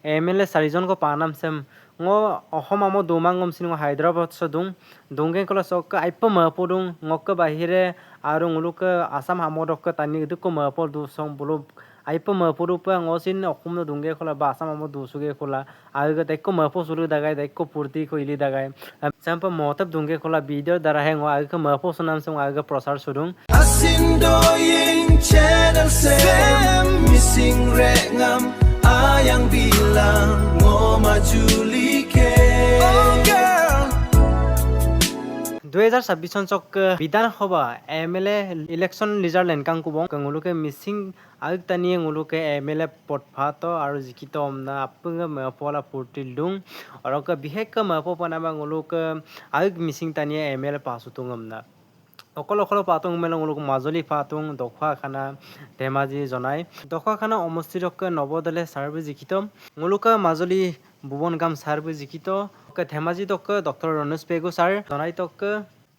MLA sarijon ko panam sem ngo ohom amo domang ngom sin ngo Hyderabad so dungge kola sok aipa mapo dung ngok bahire aro nguluk Asam hamodok tani duk ko mapo du song bulu aipa mapo rupa ngosin okum no dungge kola ba Asam amo du suge kola aga dekko mapo sulu dagai dekko purti ko ili dagai sampa motab dungge kola video darahe ngo aga mapo sunam sem aga prosar sudung Asindoying channel sem missing rengam ayang bilang ngomajulike oh girl 2026 চন চক বিধানসভা MLA election result লেনকাং কুবং কংগুলুকে missing আগ তানিয়ে nguলুকে MLA পটফাতো আৰু জিকিত আমনা আপং মপলা পুরটিল দুং অরক বিহেক mop পনাবা nguলুক আগ missing তানিয়ে MLA পাসুতুং আমনা অকল অকল পাতুং মেলং nguলুক মাজলি পাতুং দখা খানা ধেমাজি জনাই দখা খানা অমস্তিরক নবদলে সার্ভে জিকিত nguলুক মাজলি ভুবন গাম সার্ভে জিকিত ধেমাজি তক ডক্টর রমেশ পেগু স্যার জনাই তক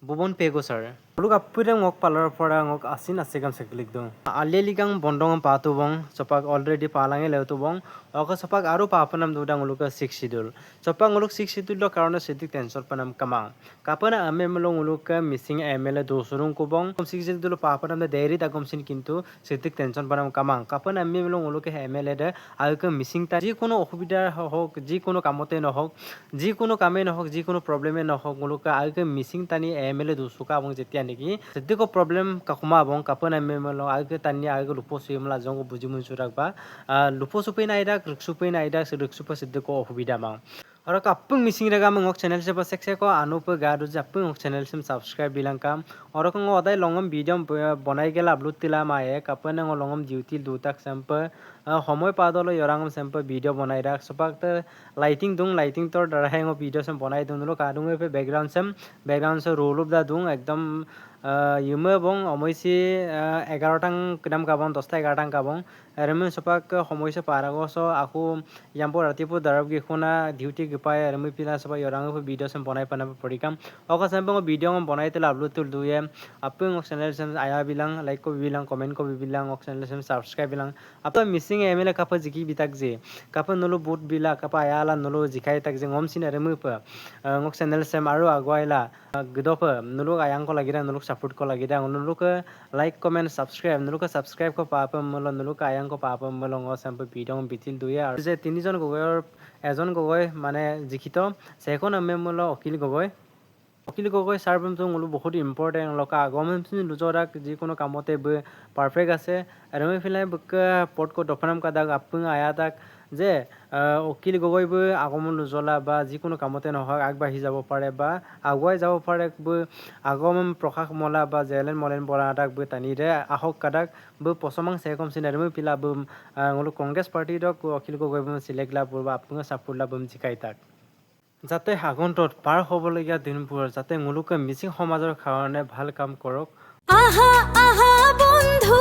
Bhuban Pegu sir Muluk apure ngok palar pora ngok asin asegam seklik dong. Aligang bondong patu bong sopak already palange leutu bong. Oka sopak aru papanam dudang nguluk 6 schedule. Sopak nguluk 6 schedule lo karena sedik tensor panam kamang. Kapana ame melong nguluk missing MLA dosurung ko bong. 6 schedule papanam de dairy tagom sin kintu sedik tensor panam kamang. Kapana ame melong nguluk MLA de agak missing ta ji kono অসুবিধা হোক ji kono kamote no hok ji kono kame no hok ji kono problem no hok nguluk agak missing tani MLA dosuka bong jetia niki sediko problem kakuma bong kapana memelo age tani age lupo suimla jongo bujimun surak ba lupo supin aida seduksupa sediko obida ma aro kapung missing raga mong channel se sekse ko anup gadu japung channel sim subscribe bilang kam aro ko odai longam video bonai gela upload tila ma e kapana longam duty dutak sampa সময় পাদলো yorangam sampa video bonai rak sopak lighting tor daraheng video sam bonai dung lo kadung pe background se roll up da dung ekdom yume bong omoisi 11 tang kidam kabong 10 ta 11 tang kabong reme sopak homoise parago so aku yampo ratipu darab gi khona duty gi pai reme pila sopak yorang pe video sam bonai pana porikam oka sampa video ngom bonai tela upload tul duye apung channel sam aya bilang like ko bilang comment ko bilang channel sam subscribe bilang apa missing MLA kapa jiki bitak je kapa nolo boot bila kapa ayala nolo jikai tak je ngom sin reme pa ngok channel sam aru agwaila gdopa nolo ayang ko lagira nolo support ko lagira nolo like comment subscribe nolo subscribe ko papa molo nolo ayang ko papa molo ngo sampa video bitil duye aru je tinijon gogoyor এজন গগৈ মানে জিকিত সেখন আমি মলো অকিল গগৈ সার্ভম তো ngulu বহুত important লকা আগমন লুজরাক যি কোনো কামতে perfect আছে আর আমি ফিলাই বক পট কো দফনাম কাদা আপুং আয়া তাক যে অকিল গগৈ আগমন লুজলা বা যি কোনো কামতে নহয় আগবাঢ়ি যাব পাৰে বা আগুৱাই যাব পাৰে আগমন প্ৰকাশ মলা বা জেলেন মলেন বৰা তাক টানিৰে আহক কাদাক পছমাং সেকম সিনাৰমি পিলা ngulu কংগ্ৰেছ পাৰ্টি দক অকিল গগৈ সিলেক্ট লা বা আপুং সাপোৰ্ট লা জিকাই তাক যাতে আগন্তত পাৰ হ'বলগীয়া দিনবোৰ যাতে মুলুকে মিচিং সমাজৰ কাৰণে ভাল কাম কৰক আহা আহা বন্ধু